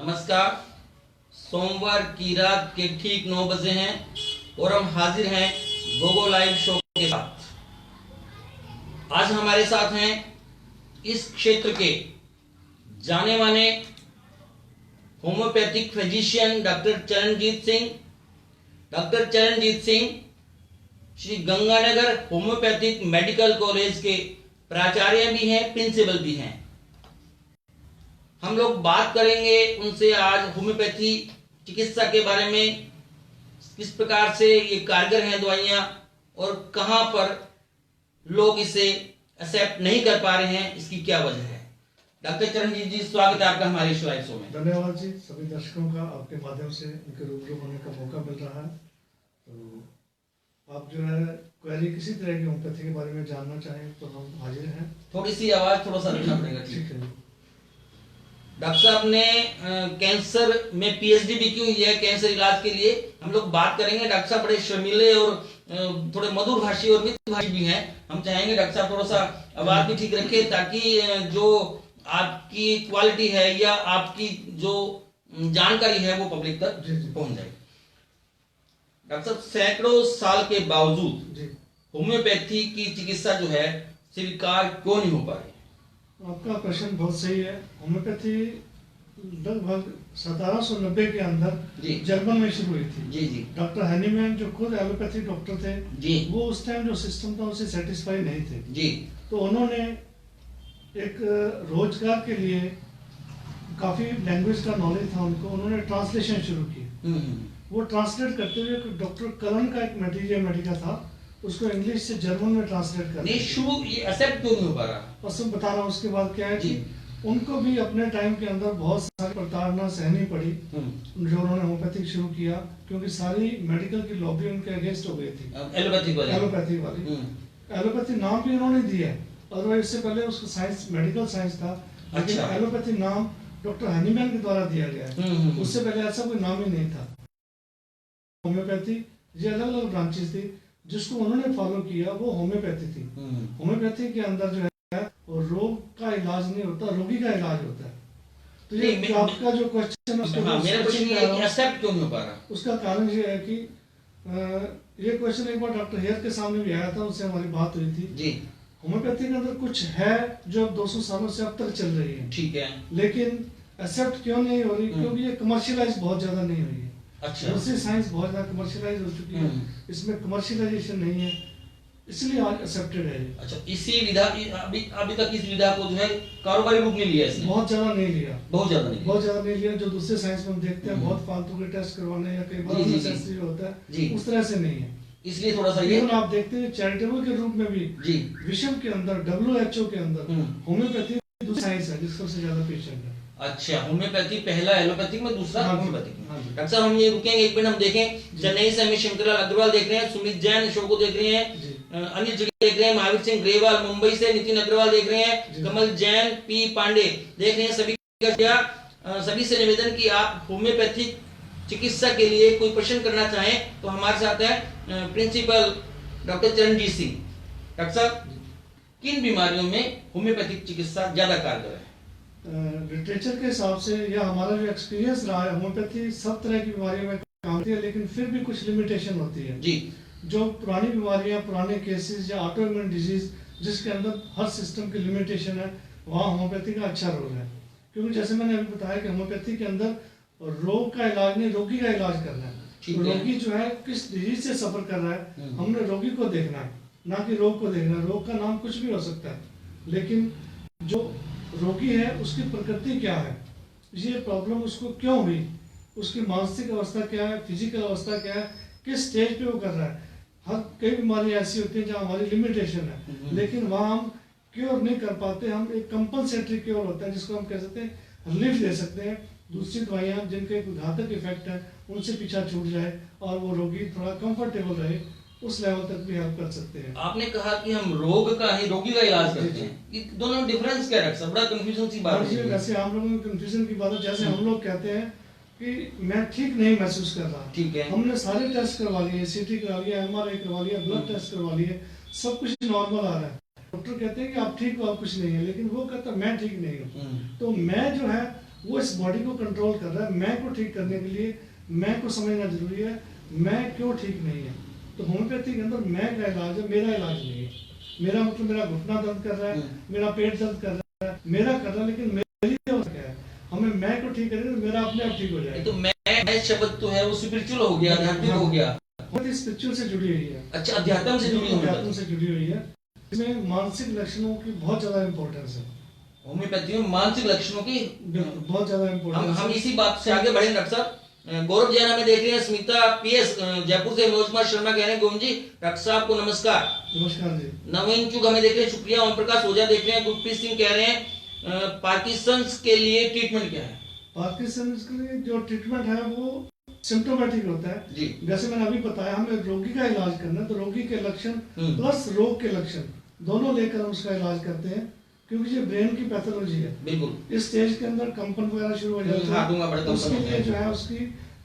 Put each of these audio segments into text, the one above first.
नमस्कार। सोमवार की रात के ठीक 9 बजे हैं और हम हाजिर हैं गोगो लाइव शो के साथ। आज हमारे साथ हैं इस क्षेत्र के जाने माने homeopathic physician doctor Charanjit Singh. Doctor Charanjit Singh Shri Ganganagar homeopathic medical college के प्राचार्य भी हैं, प्रिंसिपल भी हैं। हम लोग बात करेंगे उनसे आज होम्योपैथी चिकित्सा के बारे में, किस प्रकार से ये कारगर हैं दवाइयाँ और कहाँ पर लोग इसे एक्सेप्ट नहीं कर पा रहे हैं, इसकी क्या वजह है। डॉक्टर चरणजीत जी, स्वागत है आपका हमारे इस लाइव शो में। धन्यवाद जी। सभी दर्शकों का आपके माध्यम से उनके रूबरू होने का मौका मिल रहा है। तो आप जो है क्वेरी किसी तरह की होम्योपैथी के बारे में जानना चाहें तो हम हाजिर हैं। थोड़ी सी आवाज थोड़ा सा रखना पड़ेगा। ठीक है। डॉक्टर साहब ने कैंसर में पीएचडी भी की हुई है कैंसर इलाज के लिए। हम लोग बात करेंगे। डॉक्टर साहब बड़े शर्मीले और थोड़े मधुर भाषी और मितभाषी भी हैं। हम चाहेंगे डॉक्टर साहब थोड़ा सा आवाज भी ठीक रखें ताकि जो आपकी क्वालिटी है या आपकी जो जानकारी है वो पब्लिक तक पहुंच जाए। डॉक्टर साहब, सैकड़ों साल के बावजूद होम्योपैथी की चिकित्सा जो है स्वीकार क्यों नहीं हो पा रही? आपका प्रश्न बहुत सही है। होम्योपैथी लगभग 1790 के अंदर जर्मन में शुरू हुई थी। जी जी। डॉक्टर हैनीमैन जो खुद एलोपैथी डॉक्टर थे जी, वो उस टाइम जो सिस्टम था उससे सेटिस्फाई नहीं थे जी। तो उन्होंने एक रोजगार के लिए काफी लैंग्वेज का नॉलेज था उन्होंने ट्रांसलेशन शुरू की। वो ट्रांसलेट करते हुए डॉक्टर कलन का एक मटेरियल मेडिका था, उसको इंग्लिश से जर्मन में ट्रांसलेट कर नहीं, शुरू ये एक्सेप्ट क्यों नहीं हो पा रहा? और सब बता रहा हूँ। उसके बाद क्या है कि उनको भी अपने टाइम के अंदर बहुत सारी प्रताड़ना सहनी पड़ी जो उन्होंने होम्योपैथिक शुरू किया, क्योंकि सारी मेडिकल की लॉबी उनके अगेंस्ट हो गई थी। एलोपैथी वाली एलोपैथी नाम भी उन्होंने दिया, अदरवाइज इससे पहले उसका साइंस मेडिकल साइंस था। लेकिन एलोपैथी नाम डॉक्टर हैनीमैन के द्वारा दिया गया, उससे पहले ऐसा कोई नाम ही नहीं था। होम्योपैथी ये अलग अलग ब्रांचेस थी, जिसको उन्होंने फॉलो किया वो होम्योपैथी थी। होम्योपैथी के अंदर जो है वो रोग का इलाज नहीं होता, रोगी का इलाज होता है। तो ये आपका जो क्वेश्चन है मेरा क्वेश्चन ये है कि एक्सेप्ट क्यों नहीं हो पा रहा? उसका कारण ये है कि ये क्वेश्चन एक बार डॉक्टर हेयर के सामने भी आया था, उससे हमारी बात हुई थी जी। होम्योपैथी के अंदर कुछ है जो 200 सालों से अब तक चल रही है, ठीक है, लेकिन एक्सेप्ट क्यों नहीं हो रही? क्योंकि ये कमर्शियलाइज बहुत ज्यादा नहीं हुई है। अच्छा। दूसरी साइंस बहुत ज्यादा कमर्शियलाइज हो चुकी है, इसमें कमर्शियलाइजेशन नहीं है, इसलिए आज एक्सेप्टेड है। अच्छा, इसी विधा अभी तक इस विधा को जो है कारोबारी रूप नहीं लिया इसने? बहुत ज्यादा नहीं लिया। जो दूसरे साइंस में हम देखते हैं बहुत फालतू के टेस्ट करवाने या कई बार नेसेसरी होता है, उस तरह से नहीं है। इसलिए थोड़ा सा ये आप देखते हैं चैरिटेबल के रूप में भी विश्व के अंदर WHO के अंदर होम्योपैथी दूसरी साइंस है जिसको सबसे ज्यादा पेशेंट है। अच्छा, होम्योपैथी पहला एलोपैथिक में, दूसरा होम्योपैथिक में। डॉक्टर साहब, हम ये रुकेंगे एक मिनट, हम देखें चेन्नई से हमें शंकरलाल अग्रवाल देख रहे हैं, सुमित जैन शो को देख रहे हैं, अनिल जगी देख रहे हैं, महावीर सिंह ग्रेवाल मुंबई से, नितिन अग्रवाल देख रहे हैं, कमल जैन, पी पांडे देख रहे हैं। सभी से निवेदन कि आप होम्योपैथिक चिकित्सा के लिए कोई प्रश्न करना चाहें तो हमारे साथ है principal doctor Charanjit Singh. Doctor साहब, किन बीमारियों में होम्योपैथिक चिकित्सा ज्यादा कारगर है? लिटरेचर के हिसाब से या हमारा जो एक्सपीरियंस रहा है, होम्योपैथी सब तरह की बीमारियों में काम करती है, लेकिन फिर भी कुछ लिमिटेशन होती है जी। जो पुरानी बीमारियां, पुराने केसेस या ऑटोइम्यून डिजीज जिसके अंदर हर सिस्टम की लिमिटेशन है, वहाँ होम्योपैथी का अच्छा रोल है। क्योंकि जैसे मैंने अभी बताया कि होम्योपैथी के अंदर रोग का इलाज नहीं, रोगी का इलाज करना है। तो रोगी जो है किस डिजीज से सफर कर रहा है, हमने रोगी को देखना है, ना कि रोग को देखना है। रोग का नाम कुछ भी हो सकता है, लेकिन जो रोगी है उसकी प्रकृति क्या है, ये प्रॉब्लम उसको क्यों हुई, उसकी मानसिक अवस्था क्या है, फिजिकल अवस्था क्या है, किस स्टेज पे वो कर रहा है। हर कई बीमारियां ऐसी होती हैं जहाँ हमारी लिमिटेशन है, लेकिन वहाँ हम क्योर नहीं कर पाते। हम एक कंपलसेटरी क्योर होता है जिसको हम कह सकते हैं रिलीफ दे सकते हैं। दूसरी दवाइयाँ जिनके घातक इफेक्ट है उनसे पीछा छूट जाए और वो रोगी थोड़ा कंफर्टेबल रहे, उस लेवल तक भी हेल्प कर सकते हैं। आपने कहा कि हम रोग का ही रोगी का इलाज करते हैं, ये दोनों डिफरेंस क्या रखता है? बड़ा कंफ्यूजन सी बात है। वैसे हम लोगों में कंफ्यूजन की बात है, जैसे हम लोग कहते हैं कि मैं ठीक नहीं महसूस कर रहा, ठीक है, हमने सारे टेस्ट करवा लिए, CT करवा लिया, MRI करवा लिया, ब्लड टेस्ट करवा लिए, सब कुछ नॉर्मल आ रहा है। डॉक्टर कहते हैं कि आप ठीक हो, आप कुछ नहीं है, लेकिन वो कहता है मैं ठीक नहीं हूँ। तो मैं जो है वो इस बॉडी को कंट्रोल कर रहा है। मैं को ठीक करने के लिए मैं को समझना जरूरी है, मैं क्यों ठीक नहीं है। तो होम्योपैथी के अंदर मैं का इलाज है, मेरा इलाज नहीं है। मेरा मतलब मेरा घुटना दर्द कर रहा है, मेरा पेट दर्द कर रहा है, मेरा कर रहा है, लेकिन मेरी क्या है, हमें मैं को ठीक करेंगे तो मेरा अपने आप ठीक हो जाएगा। तो मैं शब्द तो है वो स्पिरिचुअल हो गया, आध्यात्मिक हो गया, स्पिरिचुअल से जुड़ी हुई है। अच्छा, अध्यात्म से जुड़ी हुई है, अध्यात्म से जुड़ी हुई है। इसमें मानसिक लक्षणों की बहुत ज्यादा इंपॉर्टेंस है। होम्योपैथी में मानसिक लक्षणों की बहुत ज्यादा इंपॉर्टेंस। हम इसी बात से आगे बढ़े डॉक्टर साहब। गौरव जैन हमें देख रहे हैं, स्मिता पीएस जयपुर से, मनोज कुमार शर्मा कह रहे हैं गोविंद जी डॉक्टर साहब को नमस्कार। नमस्कार जी। नवीन चुग हमें देख रहे हैं, शुक्रिया। ओम प्रकाश ओझा देख रहे हैं, गुरप्रीत सिंह कह रहे हैं पार्किंसंस के लिए ट्रीटमेंट क्या है? पार्किंसंस के लिए जो ट्रीटमेंट है वो सिम्टोमेटिक होता है जी। जैसे मैंने अभी बताया, हमें रोगी का इलाज करना है तो रोगी के लक्षण प्लस रोग के लक्षण दोनों लेकर हम उसका इलाज करते हैं, क्योंकि ये ब्रेन की पैथोलॉजी है। बिल्कुल इस स्टेज के अंदर कंपन वगैरह शुरू हो जाता है, उसके लिए जो है उसकी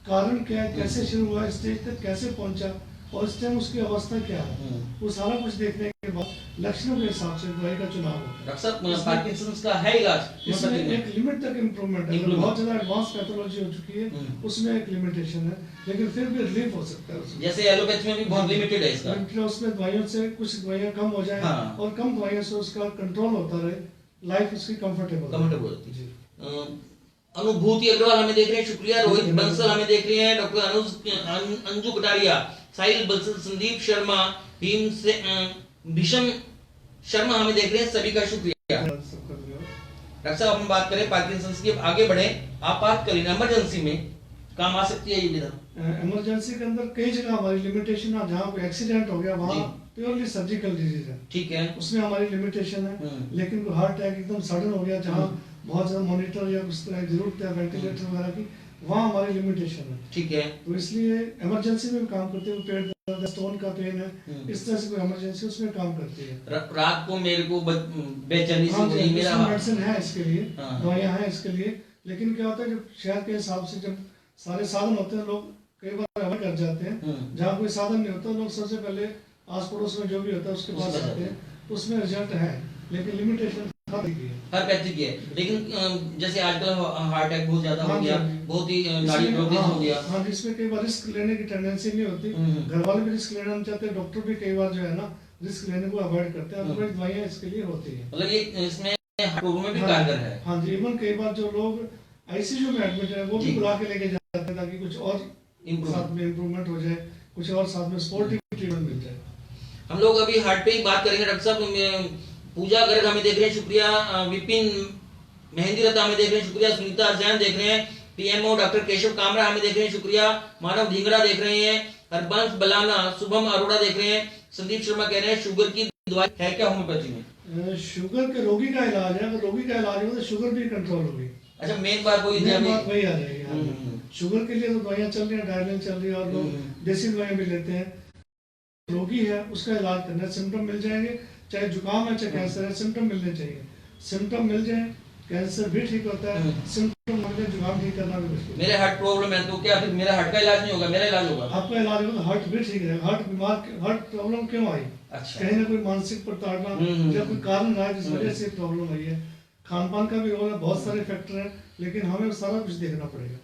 कारण क्या है, कैसे शुरू हुआ, स्टेज तक कैसे पहुंचा और इस टाइम उसकी अवस्था क्या है, वो सारा कुछ देखने के बाद लक्षणों के हिसाब से दवाई का चुनाव होता है। डॉक्टर साहब पार्किंसंस का है इलाज, इसमें एक लिमिट तक इम्प्रूवमेंट है। बहुत ज्यादा एडवांस पैथोलॉजी हो चुकी है, उसमें एक लिमिटेशन है, लेकिन फिर भी रिलीफ हो सकता है उसमें। जैसे एलोपैथी में भी बहुत लिमिटेड है इसका, उसमें दवाइयों से कुछ दवाइयां कम हो जाए और कम दवाइयों से उसका कंट्रोल होता रहे, लाइफ उसकी कंफर्टेबल होती है। अनुभूति अग्रवाल हमें देख रहे हैं, शुक्रिया। रोहित बंसल हमें देख रहे हैं, डॉक्टर अंजू कटारिया, साहिल बंसल, संदीप शर्मा, भीम से भीषम शर्मा हमें देख रहे हैं, सभी का शुक्रिया। डॉक्टर साहब हम बात करें पार्किंसंस की, आगे बढ़े। आपातकालीन इमरजेंसी में काम आ सकती है ये विधा? इमरजेंसी के अंदर कई जगह हमारी लिमिटेशन है, जहाँ कोई एक्सीडेंट हो गया वहाँ प्योरली सर्जिकल डिजीज है, ठीक है, उसमें हमारी लिमिटेशन है। लेकिन कोई हार्ट अटैक एकदम सडन हो गया, जहाँ बहुत ज्यादा मॉनिटर या उस तरह की जरूरत है वेंटिलेटर वगैरह की, वहाँ हमारी लिमिटेशन है, ठीक है। तो इसलिए इमरजेंसी में काम करते हैं, पेट दर्द, स्टोन का पेन है, इस तरह से कोई इमरजेंसी उसमें काम करती है। रात को मेरे को बेचैनी सी हुई, मेरा मेडिसिन है इसके लिए, दवाइयाँ हैं इसके लिए, लेकिन क्या होता है जब शहर के हिसाब से जब सारे साधन होते हैं, लोग कई बार अवॉइड कर जाते हैं। जहाँ कोई साधन नहीं होता, लोग सबसे पहले आस पड़ोस में जो भी होता है उसके पास आते हैं, उसमें रिजल्ट है, लेकिन लिमिटेशन हर व्यक्ति की है। लेकिन जैसे आजकल हार्ट अटैक बहुत ज्यादा हो गया, बहुत ही नाड़ी ब्लॉकेज हो गया। हाँ, इसमें कई बार रिस्क लेने की टेंडेंसी नहीं होती, घर वाले भी रिस्क लेना नहीं चाहते, डॉक्टर भी कई बार जो है ना रिस्क लेने को अवॉइड करते हैं, अदरवाइज दवाइयाँ इसके लिए होती है। मतलब ये इसमें में भी कारगर है। हाँ जी, इवन कई बार जो लोग आईसीयू में एडमिट है वो भी बुला के लेके जाते हैं ताकि कुछ और साथ में इम्प्रूवमेंट हो जाए, कुछ और साथ में स्पोर्टिव ट्रीटमेंट मिल जाए। हम लोग अभी हार्ट पे ही बात करेंगे डॉक्टर साहब। पूजा गर्ग हमें देख रहे हैं, शुक्रिया। विपिन मेहंदी रता हमें देख रहे हैं, शुक्रिया। सुनीता जैन देख रहे हैं, पीएमओ डॉक्टर केशव कामरा हमें देख रहे हैं, शुक्रिया। मानव ढींगरा देख रहे हैं, हरबंश बलाना, शुभम अरोड़ा देख रहे हैं, संदीप शर्मा कह रहे हैं शुगर की दवाई है क्या होम्योपैथी में? शुगर के रोगी का इलाज है, अगर रोगी का इलाज हो तो शुगर भी कंट्रोल होगी। अच्छा, मेन बात वही वही आ जाएगी। शुगर के लिए तो दवाइयाँ चल रही है, डायलिसिस चल रही है और लोग देसी दवाइयाँ भी लेते हैं। रोगी है उसका इलाज करना, सिम्टम मिल जाएंगे, चाहे जुकाम है चाहे कैंसर है, सिम्टम मिलने चाहिए। सिम्टम मिल जाए कैंसर भी ठीक होता है, सिम्टम मिल जाए जुकाम ठीक करना भी मुश्किल। मेरे हार्ट प्रॉब्लम है तो क्या फिर मेरा हार्ट का इलाज नहीं होगा, मेरा इलाज होगा? आपका इलाज होगा तो हार्ट भी ठीक रहेगा। हार्ट प्रॉब्लम क्यों आई? अच्छा, कहीं ना कोई मानसिक प्रताड़ना या कोई कारण रहा जिस वजह से प्रॉब्लम आई है। खान पान का भी रोल है, बहुत सारे फैक्टर हैं, लेकिन हमें सारा कुछ देखना पड़ेगा।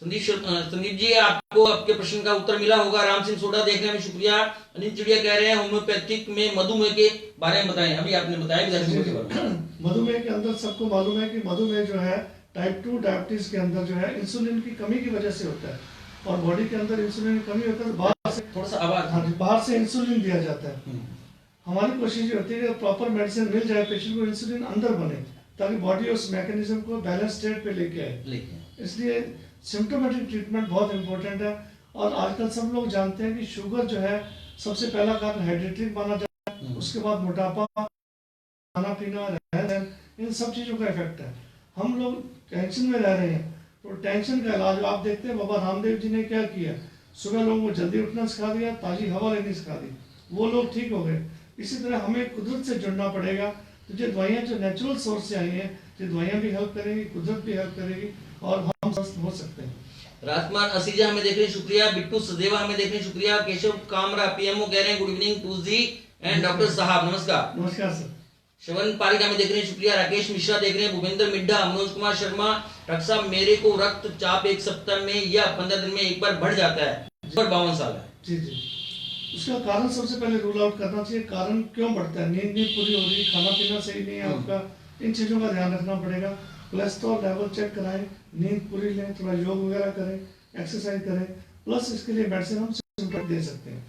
संदीप जी, आपको आपके प्रश्न का उत्तर मिला होगा। राम सिंह सोडा देखने में शुक्रिया। अनिल चिड़िया कह रहे हैं होम्योपैथिक में मधुमेह के बारे में बताएं। अभी आपने बताया मधुमेह के अंदर सबको मालूम है कि मधुमेह जो है टाइप 2 डायबिटीज के अंदर जो है इंसुलिन की कमी की वजह से होता है, और बॉडी के अंदर इंसुलिन की कमी होता है तो बाहर से थोड़ा सा आवाज, बाहर से इंसुलिन दिया जाता है। हमारी कोशिश होती है कि प्रॉपर मेडिसिन मिल जाए, पेशेंट को इंसुलिन अंदर बने ताकि बॉडी उस मैकेनिज्म को बैलेंस स्टेट पे लेके आए। इसलिए सिम्टोमेटिक ट्रीटमेंट बहुत इंपॉर्टेंट है। और आजकल सब लोग जानते हैं कि शुगर जो है सबसे पहला कारण हाइड्रेटिक माना जाता है, उसके बाद मोटापा, खाना पीना, रहन, इन सब चीज़ों का इफेक्ट है। हम लोग टेंशन में रह रहे हैं, तो टेंशन का इलाज आप देखते हैं बाबा रामदेव जी ने क्या किया, सुबह लोगों को जल्दी उठना सिखा दिया, ताज़ी हवा लेनी सिखा दी, वो लोग ठीक हो गए। इसी तरह हमें कुदरत से जुड़ना पड़ेगा। तो जो दवाइयाँ जो नेचुरल सोर्स से आई हैं, जो दवाइयाँ भी हेल्प करेंगी, कुदरत भी हेल्प करेगी और हम स्वस्थ हो सकते हैं। राजकुमार असीजा हमें देख रहे हैं, शुक्रिया। बिट्टू सदेवा हमें देख रहे हैं, शुक्रिया। केशव कामरा पीएमओ कह रहे हैं गुड इवनिंग टू जी एंड डॉक्टर साहब, नमस्कार। नमस्कार सर। श्रवण पारिका में देख रहे हैं, शुक्रिया। राकेश मिश्रा देख रहे हैं, भूपेंद्र मिड्ढा, मनोज कुमार शर्मा, डॉक्टर साहब मेरे को रक्तचाप एक सप्ताह में या 15 दिन में एक बार बढ़ जाता है, 52 साल है। जी जी, उसका कारण सबसे पहले रूल आउट करना चाहिए, कारण क्यों बढ़ता है। नींद नहीं पूरी हो रही, खाना पीना सही नहीं है आपका, इन चीज़ों का ध्यान रखना पड़ेगा। कोलेस्ट्रॉल लेवल चेक कराएं, नींद पूरी लें, थोड़ा योग वगैरह करें, एक्सरसाइज करें, प्लस इसके लिए मेडिसिन हम सिम्टम दे सकते हैं।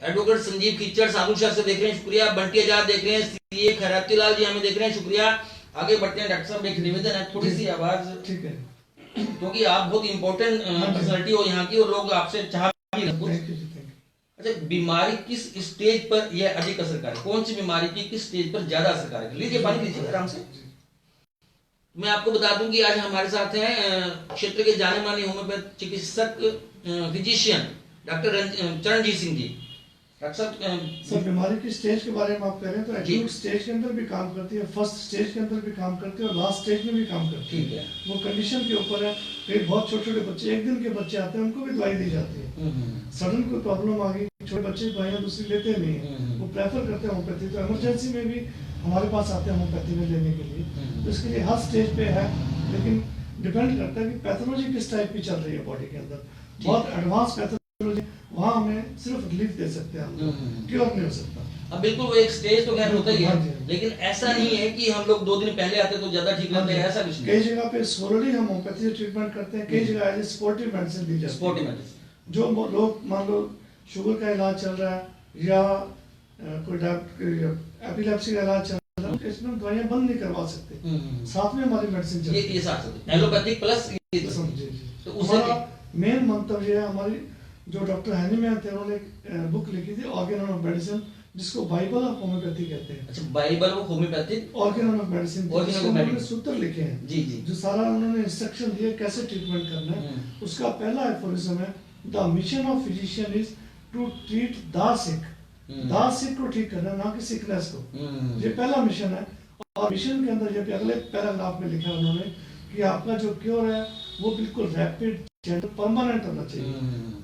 एडवोकेट संजीव कीचड़ साधुशा से देख रहे हैं, शुक्रिया। बंटी आजाद देख रहे हैं, सीए खैराती लाल जी हमें देख रहे हैं, शुक्रिया। आगे बढ़ते हैं। डॉक्टर साहब एक निवेदन है, थोड़ी सी आवाज, ठीक है, क्योंकि आप बहुत इंपॉर्टेंट पर्सनालिटी हो यहाँ की और लोग आपसे चाह भी रहे। अच्छा, बीमारी किस स्टेज पर यह अधिक असरकार है, कौन सी बीमारी की किस स्टेज पर ज्यादा असरकार है? लीजिए पानी लीजिए आराम से। मैं आपको बता दूं कि आज हमारे साथ हैं क्षेत्र के जाने माने होम्योपैथ चिकित्सक physician doctor Charanjit Singh ji. Sir, बीमारी की स्टेज के बारे में आप कह रहे हैं तो एक्यूट स्टेज के अंदर भी काम करती है, फर्स्ट स्टेज के अंदर भी काम करती है और लास्ट स्टेज में भी काम करती है। ठीक है, वो कंडीशन के ऊपर है। कई बहुत छोटे छोटे बच्चे, 1 दिन के बच्चे आते हैं, उनको भी दवाई दी जाती है। सडन कोई प्रॉब्लम आ गई, छोटे बच्चे दवाइयाँ दूसरी लेते नहीं है, वो प्रेफर करते हैं होम्योपैथी। तो इमरजेंसी में भी हमारे पास आते हैं होम्योपैथी में लेने के लिए। तो इसके लिए हर स्टेज पे है, लेकिन डिपेंड करता है कि पैथोलॉजी किस टाइप की चल रही है बॉडी के अंदर। बहुत एडवांस पैथोलॉजी, वहाँ हमें सिर्फ रिलीफ दे सकते हैं, हम क्योर नहीं हो सकता। अब बिल्कुल वो एक स्टेज तो खैर होता ही है, लेकिन ऐसा नहीं है कि हम लोग 2 दिन पहले आते तो ज्यादा ठीक रहते हैं, ऐसा कुछ नहीं। कई जगह पे सोलली हम होम्योपैथी से ट्रीटमेंट करते हैं, कई जगह एज स्पोर्टिव मेडिसिन दी जाती है। स्पोर्टिव मेडिसिन, जो लोग मान लो शुगर का इलाज चल रहा है या कोई एपिलेप्सी का इलाज चल रहा है, इसमें हम दवाइयाँ बंद नहीं करवा सकते, साथ में हमारी मेडिसिन चलती है। ये साथ साथ एलोपैथिक प्लस तो उसका मेन मंतव्य है। हमारी जो डॉक्टर हैनीमैन थे, उन्होंने बुक लिखी थी ऑर्गेन ऑफ मेडिसिन, जिसको बाइबल ऑफ होम्योपैथी कहते हैं। अच्छा, Bible of homeopathic organ of medicine, उन्होंने सूत्र लिखे हैं। जी जी, जो सारा उन्होंने इंस्ट्रक्शन दिए कैसे ट्रीटमेंट करना है। उसका पहला एफोरिज्म है, the mission of physician is to treat the sick. The sick को ठीक करना, ना कि सिकनेस को। ये पहला मिशन है। और मिशन के अंदर जब अगले पैराग्राफ में लिखा उन्होंने कि आपका जो क्योर है वो बिल्कुल रैपिड, परमानेंट होना चाहिए,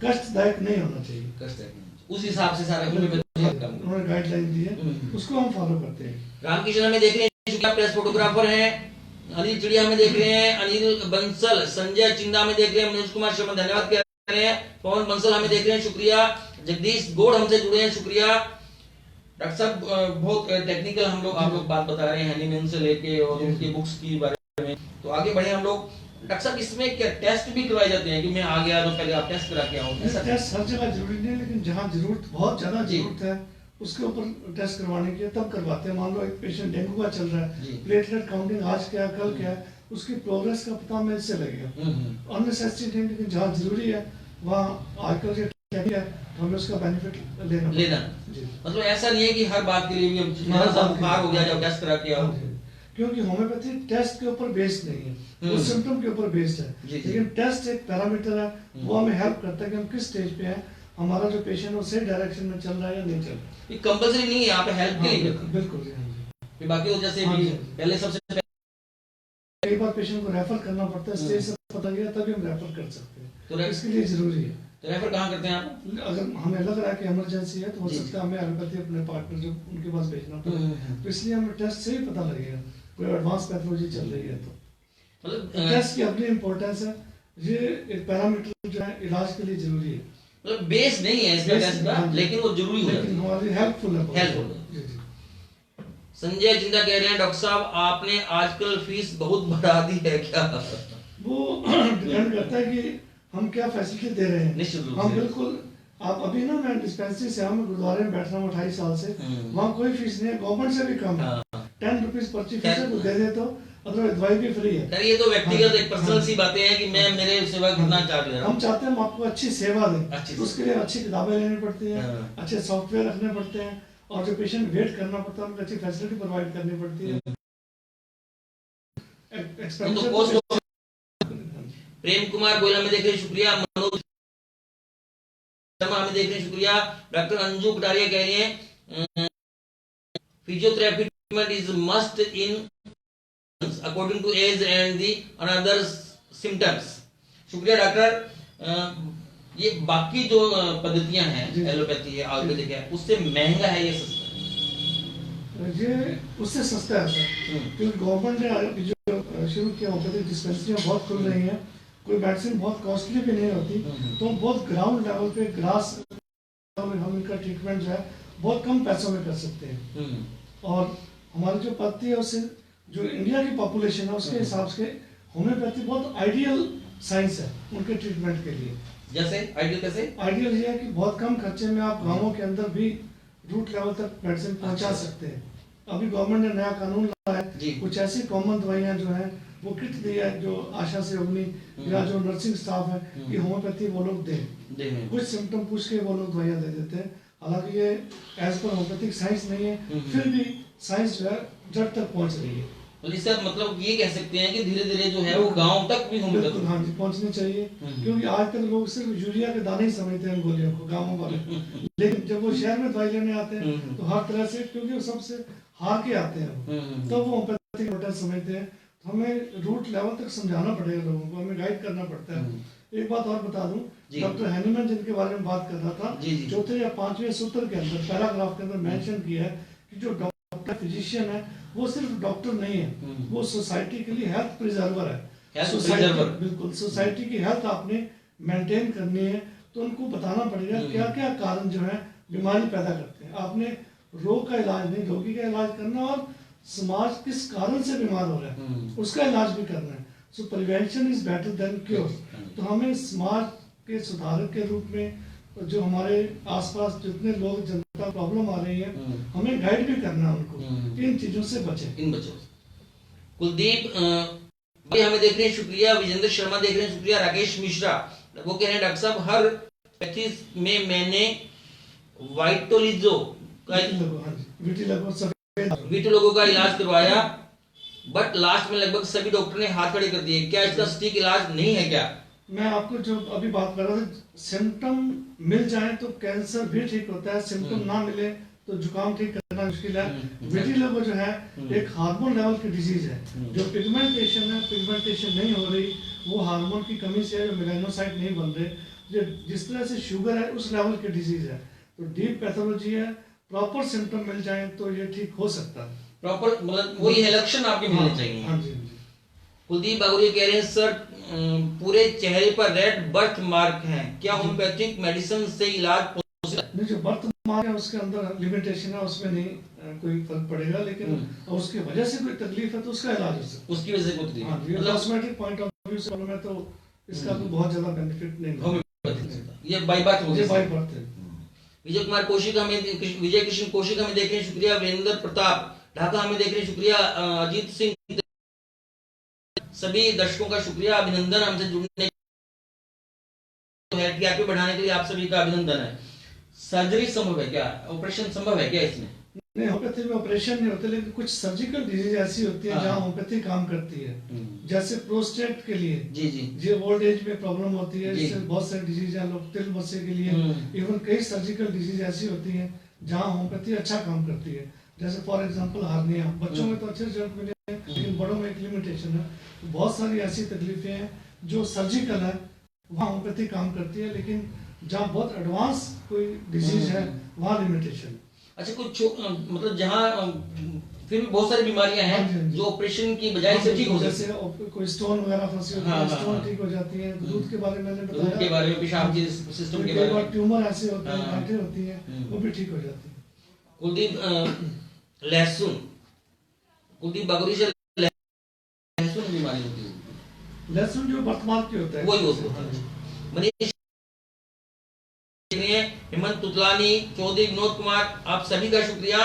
कष्टदायक नहीं होना चाहिए। कष्टदायक उस हिसाब से सारा उन्होंने गाइडलाइन दी है, उसको हम फॉलो करते हैं। रामकृष्ण हमें देख रहे हैं, प्रेस फोटोग्राफर हैं। अनिल चिड़िया हमें देख रहे हैं, अनिल बंसल, संजय चिंदा हमें देख रहे हैं, मनोज कुमार शर्मा धन्यवाद कह रहे हैं, पवन बंसल हमें देख रहे हैं, शुक्रिया। जगदीश गोड़ हमसे जुड़े हैं, शुक्रिया। डॉक्टर साहब बहुत टेक्निकल हम लोग आप लोग बात बता रहे हैं हैनीमैन से लेके और उनकी बुक्स की बारे में, तो आगे बढ़े हम लोग। डॉक्टर साहब, इसमें क्या टेस्ट भी करवाए जाते हैं कि मैं आ गया तो पहले आप टेस्ट करा के आओ? टेस्ट हर जगह जरूरी नहीं है, लेकिन जहाँ जरूरत बहुत ज्यादा जरूरत है उसके ऊपर टेस्ट करवाने के तब करवाते हैं। मान लो एक पेशेंट डेंगू का चल रहा है, प्लेटलेट काउंटिंग आज क्या कल क्या है, उसकी प्रोग्रेस का पता हमें इससे लगेगा। अननेसेसरी नहीं, लेकिन जहाँ जरूरी है वहाँ आजकल है, हमें उसका बेनिफिट लेना। मतलब ऐसा नहीं है कि हर बात के लिए भी बुखार हो गया जब टेस्ट करा के आओ, क्योंकि होम्योपैथी टेस्ट के ऊपर बेस्ड नहीं है, वो सिम्टम के ऊपर बेस्ड है। लेकिन टेस्ट एक पैरामीटर है, वो हमें हेल्प करता है कि हम किस स्टेज पे हैं, हमारा जो पेशेंट है वो सही डायरेक्शन में चल रहा है या नहीं चल रहा है। ये कंपल्सरी नहीं है, यहाँ पे हेल्प के लिए बिल्कुल। बाकी तो जैसे पहले सबसे कई बार पेशेंट को रेफर करना पड़ता है, स्टेज से पता गया तभी हम रेफर कर सकते हैं, तो इसके लिए जरूरी है। तो रेफर कहाँ करते हैं आप? अगर हमें लग रहा है कि इमरजेंसी है तो हो सकता है हमें एलोपैथी अपने पार्टनर जो उनके पास भेजना पड़े, तो इसलिए हमें टेस्ट से ही पता लगेगा कोई एडवांस पैथोलॉजी चल रही है तो। मतलब टेस्ट की अपनी इंपॉर्टेंस है, ये एक पैरामीटर जो है इलाज के लिए जरूरी है। मतलब बेस नहीं है इसका टेस्ट का, लेकिन वो जरूरी हो लेकिन हमारी हेल्पफुल है। संजय जिंदा कह रहे हैं, डॉक्टर साहब आपने आजकल फीस बहुत बढ़ा दी है क्या? वो डिपेंड करता है कि हम क्या फैसिलिटी दे रहे हैं। निश्चित रूप से हम बिल्कुल, आप अभी ना मैं डिस्पेंसरी से हम गुरुद्वारे में बैठ रहा हूँ 28 साल से, वहाँ कोई फीस नहीं है, गवर्नमेंट से भी कम है। 10 रुपीज पर्ची फीस है, तो दे दे तो अदरवाइज दवाई भी फ्री है। ये तो व्यक्तिगत एक पर्सनल सी बातें हैं कि मैं मेरे सेवा कितना चार्ज ले रहा हूं। हम चाहते हैं हम आपको अच्छी सेवा दें, तो उसके लिए अच्छी किताबें लेनी पड़ती हैं, अच्छे सॉफ्टवेयर रखने पड़ते हैं, और जो पेशेंट वेट करना पड़ता है उनको अच्छी फैसिलिटी प्रोवाइड करनी पड़ती है। प्रेम कुमार गोयल हमें देख रहे हैं, शुक्रिया। मनोज शर्मा हमें देख रहे हैं, शुक्रिया। डॉक्टर अंजू कटारिया कह रही हैं physiotherapy treatment is must in according to age and the another symptoms. शुक्रिया डॉक्टर। ये बाकी जो पद्धतियां हैं, एलोपैथी है, आयुर्वेदिक है, उससे महंगा है ये सस्ता? ये उससे सस्ता है सर, क्योंकि गवर्नमेंट ने जो शुरू किया होम्योपैथिक डिस्पेंसरियाँ बहुत खुल रही हैं, कोई मेडिसिन बहुत कॉस्टली भी नहीं होती, तो हम बहुत ग्राउंड लेवल पे ग्रास लेवल हम इनका ट्रीटमेंट जो है बहुत कम पैसों में कर सकते हैं। और हमारी जो पद्धति है उससे जो इंडिया की पॉपुलेशन है उसके हिसाब से होम्योपैथी बहुत आइडियल साइंस है उनके ट्रीटमेंट के लिए। जैसे आइडियल कैसे? आइडियल ये है कि बहुत कम खर्चे में आप गांवों के अंदर भी रूट लेवल तक मेडिसिन पहुंचा सकते हैं। अभी गवर्नमेंट ने नया कानून लाया है, कुछ ऐसी कॉमन दवाइयां जो हैं वो किट दी है जो आशा से अग्नि या जो नर्सिंग स्टाफ है कि होम्योपैथी वो लोग दें, कुछ सिम्टम पूछ के वो लोग दवाइयां दे देते हैं। हालांकि ये एज पर होम्योपैथिक साइंस नहीं है, फिर भी साइंस जो है जड़ तक पहुंच रही है। सर मतलब ये कह सकते हैं कि धीरे धीरे जो है वो गांव तक भी होम्योपैथी हाँ जी पहुंचनी चाहिए, क्योंकि आजकल लोग सिर्फ यूरिया के दाने ही समझते हैं गोलियों को गाँवों वाले, लेकिन जब वो शहर में दवाई लेने आते हैं तो हर तरह से, क्योंकि वो सबसे हार के आते हैं तो वो होम्योपैथिक डॉक्टर समझते हैं। तो हमें रूट लेवल तक समझाना पड़ेगा लोगों को, हमें गाइड करना पड़ता है। एक बात और बता दूं, डॉक्टर हैनीमैन जिनके बारे में बात कर रहा था, चौथे या पांचवें सूत्र के अंदर पैराग्राफ के अंदर मेंशन किया है कि जो डॉक्टर फिजिशियन है वो सिर्फ डॉक्टर नहीं है, वो सोसाइटी के लिए हेल्थ प्रिजर्वर है। बिल्कुल, सोसाइटी की हेल्थ आपने मेंटेन करनी है तो उनको बताना पड़ेगा क्या क्या कारण जो है बीमारी पैदा करते हैं। आपने रोग का इलाज नहीं, रोगी का इलाज करना, और समाज किस कारण से बीमार हो रहा है उसका इलाज भी करना है। सो prevention is better than cure. तो हमें समाज के सुधारक के रूप में जो हमारे आसपास जितने लोग जनता प्रॉब्लम आ रही है हमें गाइड भी करना है उनको इन चीजों से बचे। कुलदीप भाई हमें देख रहे हैं, शुक्रिया। विजेंद्र शर्मा देख रहे हैं, शुक्रिया। राकेश मिश्रा वो कह रहे हैं डॉक्टर साहब हर पैथीज में मैंने वाइटोलिजो विटिलिगो का इलाज करवाया, बट लास्ट में लगभग सभी डॉक्टर ने हाथ खड़े कर दिए। क्या इसका सटीक इलाज नहीं है क्या? मैं आपको जो अभी बात कर रहा था, सिम्टम मिल जाए तो कैंसर भी ठीक होता है, सिम्टम ना मिले तो जुकाम ठीक करना मुश्किल है। विटिलिगो जो है एक हार्मोन लेवल की डिजीज है, जो पिगमेंटेशन है, पिगमेंटेशन नहीं हो रही, वो हार्मोन की कमी से है, मेलानोसाइट नहीं बन रहे, जो जिस तरह से शुगर है उस लेवल की डिजीज है। तो डीप पैथोलॉजी है, प्रॉपर सिम्टम मिल जाए तो ये ठीक हो सकता है। प्रॉपर मतलब वही है, लक्षण आपके मिलने चाहिए। हाँ जी। कुलदीप बागुरिया कह रहे हैं सर पूरे चेहरे पर रेड बर्थ मार्क हैं, क्या होम्योपैथिक मेडिसिन से इलाज नहीं? जो बर्थ मार्क है उसके अंदर लिमिटेशन है, उसमें नहीं कोई फर्क पड़ेगा, लेकिन उसकी वजह से कोई तकलीफ है तो उसका इलाज हो सकता है। उसकी वजह से कोई तकलीफ, मतलब कॉस्मेटिक पॉइंट ऑफ व्यू से मैं तो इसका तो बहुत ज्यादा बेनिफिट नहीं है, ये बाय बर्थ हो गया। विजय कुमार कौशिक हमें, विजय कृष्ण कौशिक हमें देख रहे हैं, शुक्रिया। वीरेंद्र प्रताप ढाका हमें देख रहे हैं, शुक्रिया। अजीत सिंह, सभी दर्शकों का शुक्रिया, अभिनंदन हमसे जुड़ने है, टीआरपी बढ़ाने के लिए आप सभी का अभिनंदन है। सर्जरी संभव है क्या, ऑपरेशन संभव है क्या इसमें? नहीं, होम्योपैथी में ऑपरेशन नहीं होते, लेकिन कुछ सर्जिकल डिजीज ऐसी होती है जहाँ होम्योपैथी काम करती है। जैसे प्रोस्टेट के लिए जी ओल्ड एज में प्रॉब्लम होती है, इससे बहुत सारी डिजीज है, लोग तिल बच्चे के लिए, इवन कई सर्जिकल डिजीज ऐसी होती है जहाँ होम्योपैथी अच्छा काम करती है। जैसे फॉर एग्जांपल हार्निया, बच्चों में तो अच्छे रिजल्ट मिले हैं, लेकिन बड़ों में एक लिमिटेशन है। बहुत सारी ऐसी तकलीफें हैं जो सर्जिकल है, वहाँ होम्योपैथी काम करती है, लेकिन जहाँ बहुत एडवांस कोई डिजीज है वहाँ लिमिटेशन है। अच्छा, कुछ मतलब जहाँ फिर भी बहुत सारी बीमारियां हैं जो ऑपरेशन की बजाय से ठीक हो जाती है, जैसे कोई स्टोन वगैरह फंसी होती है, स्टोन ठीक हो जाती है। दूध के बारे में मैंने बताया, दूध के बारे में, पेशाब के सिस्टम के बारे में, ट्यूमर ऐसे होते हैं, गांठें होती हैं, वो भी ठीक हो जाती है। कुलदीप लहसुन, कुलदीप बागुरिया से लहसुन बीमारी होती है, लहसुन जो बर्थमार्क की होता है वही होता है। मनीष, हेमंत तुतलानी, चौधरी विनोद कुमार, आप सभी का शुक्रिया।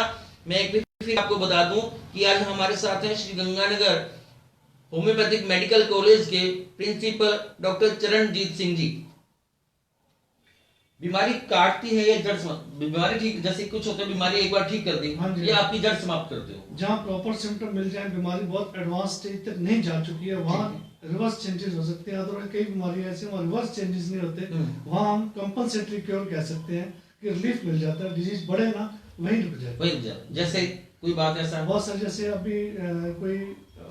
मैं एक फिर आपको बता दूं कि आज हमारे साथ हैं Shri Ganganagar homeopathic medical college के प्रिंसिपल डॉक्टर चरणजीत सिंह जी। बीमारी काटती है या जड़ समाप्त, बीमारी ठीक, जैसे कुछ होता है बीमारी एक बार ठीक कर दी, ये आपकी जड़ समाप्त करते हो। जहाँ प्रॉपर सिम्टम मिल जाए, बीमारी बहुत एडवांस स्टेज तक नहीं जा चुकी है, वहाँ रिवर्स चेंजेस हो सकते हैं। अदरवाइज कई बीमारी ऐसे वहाँ रिवर्स चेंजेस नहीं होते, वहाँ हम कंपनसेटरी क्योर कह सकते हैं कि रिलीफ मिल जाता है, डिजीज बढ़े ना वहीं रुक जाए। जैसे कोई बात ऐसा बहुत सारे, जैसे अभी कोई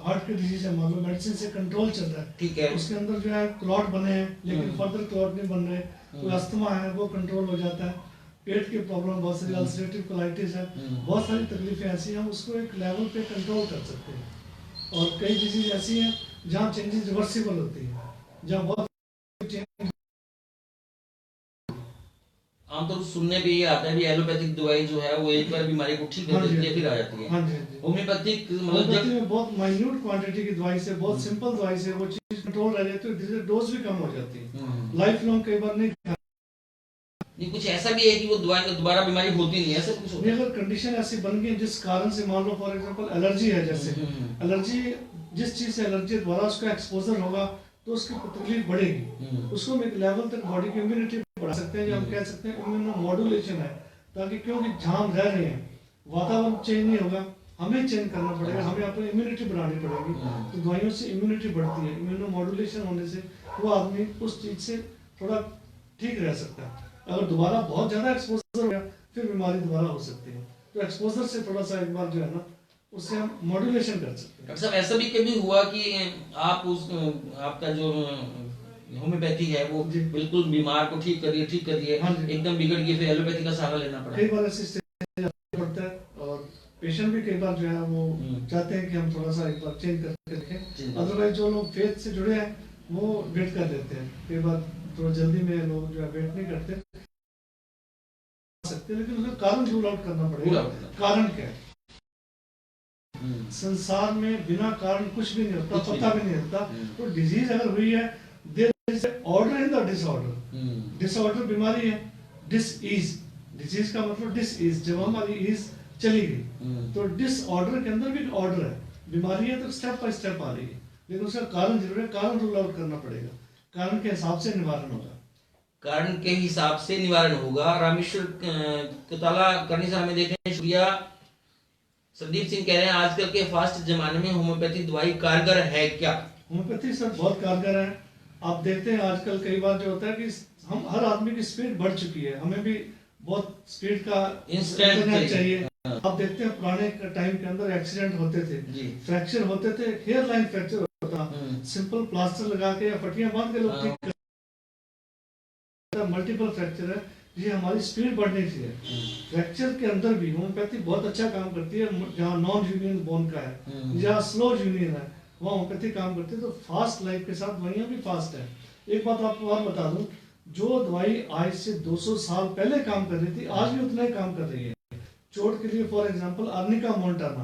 हार्ट की डिजीज है, मान लो मेडिसिन से कंट्रोल चल रहा है, ठीक है, उसके अंदर जो है क्लॉट बने हैं लेकिन फर्दर क्लॉट नहीं बन रहे, कोई अस्थमा है वो कंट्रोल हो जाता है, पेट की प्रॉब्लम, बहुत सारी अल्सरेटिव कोलाइटिस है, बहुत सारी तकलीफें ऐसी हैं, हम उसको एक लेवल पे कंट्रोल कर सकते हैं। और कई डिजीज ऐसी हैं जहाँ चेंजेस रिवर्सिबल होती है, जहाँ बहुत आमतौर सुनने पे ये आता है भी एलोपैथिक दवाई जो है वो एक बार बीमारी को ठीक कर देती है फिर आ जाती है। होम्योपैथिक मतलब में बहुत माइन्यूट क्वांटिटी की दवाई से, बहुत सिंपल दवाई से वो चीज कंट्रोल रह जाती है, धीरे डोज भी कम हो जाती है, लाइफ लॉन्ग कई बार नहीं। कुछ ऐसा भी है कि वो दवाई दोबारा बीमारी होती नहीं है, ऐसा कुछ नहीं, अगर कंडीशन ऐसी बन गई जिस कारण से, मान लो फॉर एग्जांपल एलर्जी है, जैसे एलर्जी, जिस चीज से एलर्जी दोबारा उसका एक्सपोजर होगा तो उसकी तकलीफ बढ़ेगी, उसको हम एक लेवल तक बॉडी की इम्यूनिटी बढ़ा सकते हैं, या हम कह सकते हैं इम्यूनोमॉड्यूलेशन है, ताकि क्योंकि जहाँ हम रह रहे हैं वातावरण चेंज नहीं होगा, हमें चेंज करना पड़ेगा, हमें अपनी इम्यूनिटी बढ़ानी पड़ेगी, तो दवाइयों से इम्यूनिटी बढ़ती है, इम्यूनोमॉड्यूलेशन होने से वो आदमी उस चीज से थोड़ा ठीक रह सकता है। अगर दोबारा बहुत ज्यादा एक्सपोजर हो गया फिर बीमारी दोबारा हो सकती है, तो एक्सपोजर से थोड़ा सा एक बार जो है ना उससे हम मॉड्यूलेशन कर सकते हैं। डॉक्टर साहब ऐसा भी कभी हुआ कि आप उस आपका जो होम्योपैथी है वो बिल्कुल बीमार को ठीक करिए एकदम बिगड़ गई, फिर एलोपैथी का सहारा लेना पड़ा? कई बार ऐसी स्टेज पड़ता है, और पेशेंट भी कई बार जो है वो चाहते हैं कि हम थोड़ा सा एक बार चेंज करके रखें, अदरवाइज जो लोग फेथ से जुड़े हैं वो वेट कर लेते हैं, कई बार थोड़ा जल्दी में लोग जो है वेट नहीं करते सकते, लेकिन उसका कारण रूल आउट करना पड़ेगा, कारण क्या है। संसार में बिना कारण कुछ भी नहीं होता, पता भी नहीं होता, तो डिजीज अगर हुई है, there is order in the disorder, disorder बीमारी है, डिसईज, डिजीज का मतलब डिसईज, जब हमारी ईज चली गई, तो डिसऑर्डर के अंदर भी एक ऑर्डर है, बीमारी है तो स्टेप बाय स्टेप आ रही है, लेकिन उसका कारण जरूर है, कारण रूल आउट करना पड़ेगा, कारण के हिसाब से निवारण होगा, कारण के हिसाब से निवारण होगा। रामेश्वर कताला करनी साहब हमें देख रहे हैं, शुक्रिया। संदीप सिंह कह रहे हैं आजकल के फास्ट जमाने में होम्योपैथी दवाई कारगर है क्या? होम्योपैथी सर बहुत कारगर है। आप देखते हैं आजकल कई बार जो होता है कि हम हर आदमी की स्पीड बढ़ चुकी है, हमें भी बहुत स्पीड का इंस्टेंट चाहिए। आप देखते हैं पुराने टाइम के अंदर एक्सीडेंट होते थे, फ्रैक्चर होते थे, हेयर लाइन फ्रैक्चर होता, सिंपल प्लास्टर लगा के या पट्टियां बांध के लोग ठीक, मल्टीपल फ्रैक्चर है, ये हमारी स्पीड बढ़नी चाहिए। फ्रैक्चर के अंदर भी होम्योपैथी बहुत अच्छा काम करती है, जहाँ नॉन यूनियन बोन का है, जहाँ स्लो यूनियन है, वहाँ होम्योपैथी काम करती है, तो फास्ट लाइफ के साथ दवाइयाँ भी फास्ट है। एक बात आपको और बता दूं, जो दवाई आज से 200 साल पहले काम कर रही थी आज भी उतना ही काम कर रही है। चोट के लिए फॉर एग्जांपल अर्निका मोन्टाना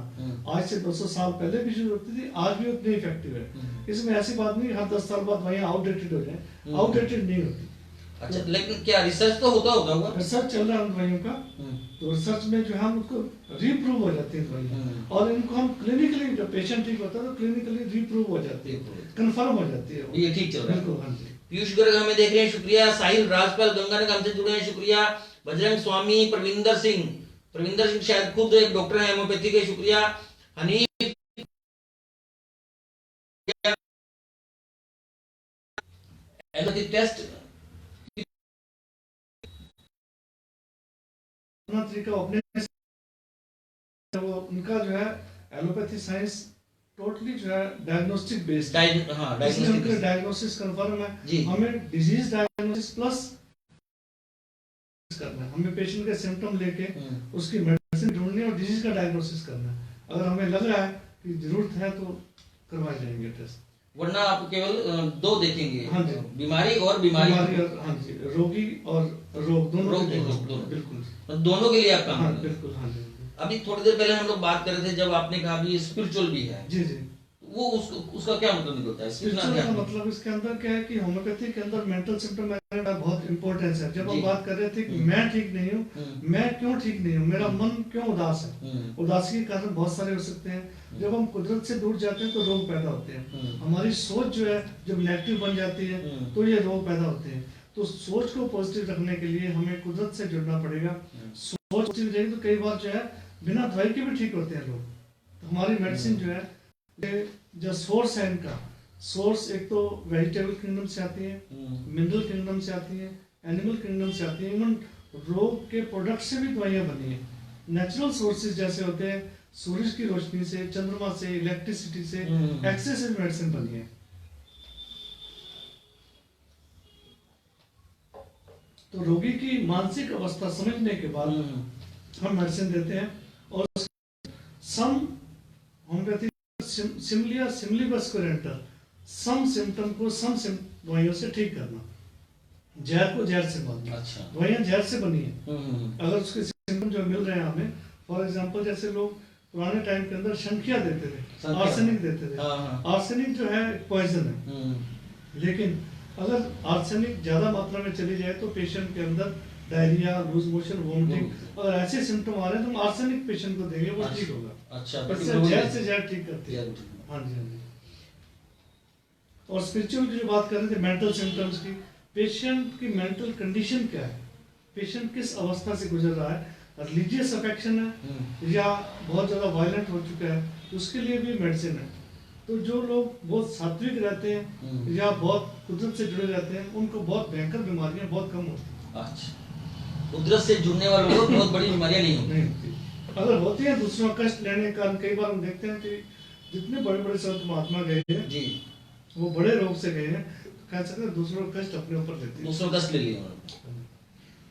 आज से 200 साल पहले भी जो होती थी आज भी उतनी इफेक्टिव है। इसमें ऐसी बात नहीं हर 10 साल बाद दवाइयाँ आउटडेटेड हो जाए, आउटडेटेड नहीं होती। अच्छा, लेकिन क्या रिसर्च तो होता होगा? रिसर्च चल रहा है दवाइयों का, तो रिसर्च में जो हम उसको रीप्रूव हो जाती है दवाइयाँ, और इनको हम क्लिनिकली, जब पेशेंट ठीक होता है तो क्लिनिकली रीप्रूव हो जाती है, कंफर्म हो जाती है, ये ठीक चल रहा है। बिल्कुल, हाँ जी। पीयूष गर्ग हमें देख रहे हैं, शुक्रिया। साहिल राजपाल गंगानगर हमसे जुड़े हैं, शुक्रिया। बजरंग स्वामी, प्रविंदर सिंह शायद खुद एक डॉक्टर है होम्योपैथी के, शुक्रिया। हनीफ एलोपैथी टेस्ट वो उनका जो है एलोपैथी साइंस टोटली जो है डायग्नोस्टिक बेस्ड, डायग्नोसिस कंफर्म है, हमें डिजीज डायग्नोसिस प्लस करना है, हमें पेशेंट के सिम्टम लेके उसकी मेडिसिन ढूंढनी है और डिजीज का डायग्नोसिस करना है। अगर हमें लग रहा है कि जरूरत है तो करवाए जाएंगे टेस्ट, वरना आप केवल दो देखेंगे। हाँ जी, बीमारी और बीमारी, हाँ जी, रोगी और रोग दोनों, बिल्कुल दोनों के लिए आप काम करें। बिल्कुल, हाँ जी। अभी थोड़ी देर पहले हम लोग बात कर रहे थे, जब आपने कहा भी स्पिरिचुअल भी है, जी जी, वो उसका क्या मतलब निकलता है? स्पिरिचुअल का मतलब इसके अंदर क्या है कि होम्योपैथी के अंदर मेंटल सिम्टम मैनेजमेंट का बहुत इंपॉर्टेंस है। जब हम बात कर रहे थे कि मैं ठीक नहीं हूँ, मैं क्यों ठीक नहीं हूँ, मेरा मन क्यों उदास है, उदासी के कारण बहुत सारे हो सकते हैं। जब हम कुदरत से दूर जाते हैं तो रोग पैदा होते हैं, हमारी सोच जो है जब नेगेटिव बन जाती है तो ये रोग पैदा होते हैं। तो सोच को पॉजिटिव रखने के लिए हमें कुदरत से जुड़ना पड़ेगा। सोच पॉजिटिव रहेगी तो कई बार जो है बिना दवाई के भी ठीक होते हैं लोग। तो हमारी मेडिसिन जो है, जो सोर्स है इनका, सोर्स एक तो वेजिटेबल किंगडम से आती है, मिनरल किंगडम से आती है, एनिमल किंगडम से आती है, इवन रोग के प्रोडक्ट से भी दवाइयाँ बनी है। नेचुरल सोर्सेज जैसे होते हैं सूरज की रोशनी से, चंद्रमा से, इलेक्ट्रिसिटी से, एक्से से मेडिसिन बनी है। तो रोगी की मानसिक अवस्था समझने के बाद हम मेडिसिन देते हैं। और सम होम्योपैथी सिमिलीबस सम सिम्टम को सम दवाइयों से ठीक करना, जहर को जहर से मारना। अच्छा। दवाइयाँ जहर से बनी है। अगर उसके सिम्टम जो मिल रहे हैं हमें, फॉर एग्जांपल जैसे लोग पुराने टाइम के अंदर शंखिया देते थे, आर्सेनिक देते थे। आर्सेनिक जो है पॉइजन है, लेकिन अगर आर्सेनिक ज्यादा मात्रा में चली जाए तो पेशेंट के अंदर डायरिया, लूज मोशन, वोमिटिंग, अगर ऐसे सिम्टम आ रहे हैं तो हम आर्सेनिक पेशेंट को देंगे, वो ठीक होगा। अच्छा, जहर से जहर ठीक करती है। हाँ जी, हाँ जी। और स्पिरिचुअल की जो बात कर रहे थे, मेंटल सिम्टम्स की, पेशेंट की मेंटल कंडीशन क्या है, पेशेंट किस अवस्था से गुजर रहा है, रिलीजियस अफेक्शन है या बहुत ज़्यादा वायलेंट हो चुका है, उसके लिए भी मेडिसिन है। तो जो लोग बहुत सात्विक रहते हैं या बहुत कुदरत से जुड़े रहते हैं, उनको बहुत भयंकर बीमारियां बहुत कम होती हैं। अच्छा, कुदरत से जुड़ने वालों को बहुत बड़ी बीमारियां नहीं होती। अगर होती है दूसरों का कष्ट लेने का, कई बार हम देखते हैं कि जितने बड़े बड़े संत महात्मा गए हैं जी, वो बड़े रोग से गए हैं, कह सकते हैं दूसरों का कष्ट अपने ऊपर लेते हैं, दूसरों का कष्ट ले लिया।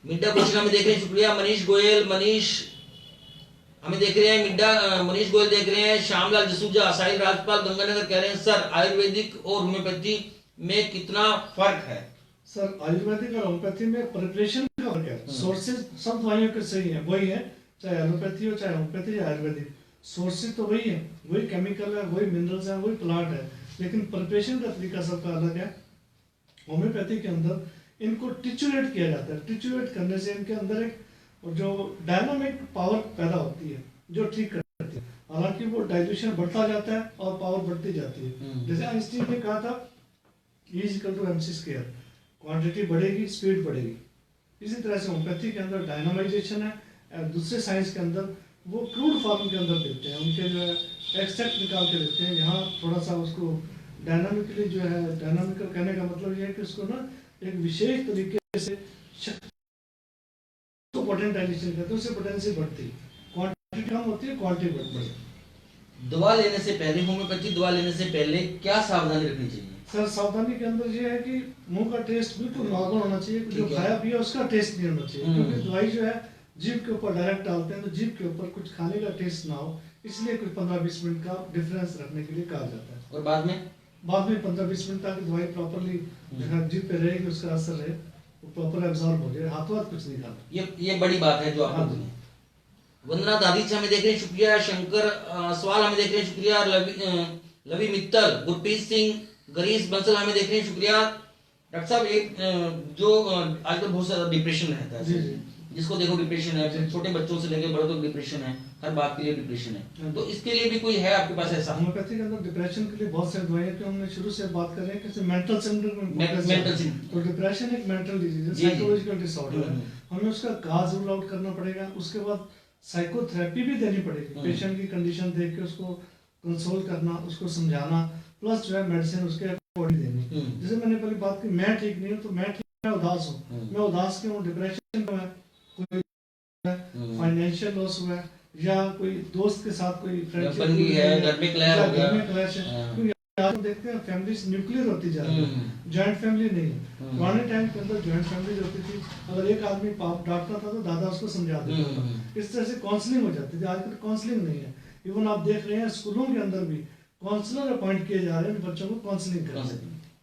मिड्डा क्वेश्चन हमें देख रहे हैं, शुक्रिया मनीष गोयल। मनीष हमें देख रहे हैं, मिड्डा मनीष गोयल देख रहे हैं। श्यामलाल जसूजा, साहिल राजपाल गंगानगर कह रहे हैं, सर आयुर्वेदिक और होम्योपैथी में कितना फर्क है? सर आयुर्वेदिक और होम्योपैथी में प्रिपरेशन का फर्क है। सोर्सेज सब दवाइयों के सही है, वही है, चाहे एलोपैथी हो चाहे होम्योपैथी या आयुर्वेदिक, सोर्सेज तो वही है, वही केमिकल है, वही मिनरल्स है, वही प्लांट है, लेकिन प्रिपरेशन का तरीका सबका अलग है। होम्योपैथी के अंदर इनको टिचुरेट किया जाता है, टिचुरेट करने से इनके अंदर एक जो डायनामिक पावर पैदा होती है जो ठीक करती है। हालांकि वो डाइल्यूशन बढ़ता जाता है और पावर बढ़ती जाती है। जैसे आइंस्टीन ने कहा था E=mc², क्वांटिटी बढ़ेगी स्पीड बढ़ेगी। इसी तरह से होम्योपैथी के अंदर डायनामाइजेशन है। दूसरे साइंस के अंदर वो क्रूड फॉर्म के अंदर देते हैं, उनके जो है एक्सट्रैक्ट निकाल के देते हैं। यहाँ थोड़ा सा उसको डायनामिकली जो है, डायनामिकल कहने का मतलब ये है कि उसको ना एक विशेष तरीके से पोटेंशियल कहते हैं, उससे पोटेंशियल बढ़ती है, क्वांटिटी कम होती है, क्वालिटी बढ़ती है। दवा लेने से पहले, होम्योपैथी दवा लेने से पहले क्या सावधानी रखनी चाहिए? सर सावधानी के अंदर ये है कि मुंह का टेस्ट बिल्कुल नॉर्मल होना चाहिए, जो खाया पिया उसका टेस्ट नहीं होना चाहिए, क्योंकि दवाई जो है जीभ के ऊपर डायरेक्ट डालते हैं, तो जीभ के ऊपर कुछ खाने का टेस्ट ना हो, इसलिए कुछ 15-20 मिनट का डिफरेंस रखने के लिए कहा जाता है। और बाद में 15-20 मिनट तक दवाई प्रॉपर्ली जीभ पे रहेगी, उसका असर रहे, प्रॉपर एब्जॉर्ब हो जाए, हाथों हाथ कुछ नहीं खाना। ये बड़ी बात है जो आप वंदना दादी से हमें देख रहे हैं, शुक्रिया। शंकर सवाल हमें देख रहे हैं, शुक्रिया। लवी मित्तल, गुरप्रीत सिंह, गरीश बंसल हमें देख रहे हैं, शुक्रिया। डॉक्टर साहब एक जो आजकल बहुत सारा डिप्रेशन रहता है, जिसको देखो डिप्रेशन है, छोटे बच्चों से लेकर बड़ों तक डिप्रेशन है, हर बात के लिए डिप्रेशन है, तो इसके लिए भी कोई है आपके पास ऐसा? होम्योपैथी के अंदर डिप्रेशन के लिए बहुत सारी दवाइयां हैं, हमने शुरू से बात कर रहे हैं कि मेंटल सिम्टम, तो डिप्रेशन एक मेंटल डिजीज है, साइकोलॉजिकल डिसऑर्डर है, हमें उसका काज रूल आउट करना पड़ेगा। उसके बाद साइकोथेरेपी भी देनी पड़ेगी, पेशेंट की कंडीशन देख के उसको कंसोल करना, उसको समझाना, प्लस जो है मेडिसिन उसके अकॉर्डिंग देनी। जैसे मैंने पहले बात की, मैं ठीक नहीं हूँ तो मैं ठीक, मैं उदास हूँ, मैं उदास क्यों हूँ, डिप्रेशन क्यों है, कोई फाइनेंशियल लॉस हुआ है या कोई दोस्त के साथ कोई फ्रेंडशिप है, घर में क्लैश है, क्योंकि आज देखते हैं फैमिलीज न्यूक्लियर होती जा रही है, जॉइंट फैमिली नहीं है। पुराने टाइम के अंदर जॉइंट फैमिली होती थी, अगर एक आदमी डॉक्टर था तो दादा उसको समझा देता था, इस तरह से काउंसलिंग हो जाती थी। आजकल काउंसलिंग नहीं है, इवन आप देख रहे हैं स्कूलों के अंदर भी काउंसलर अपॉइंट किए जा रहे हैं बच्चों को काउंसलिंग करने।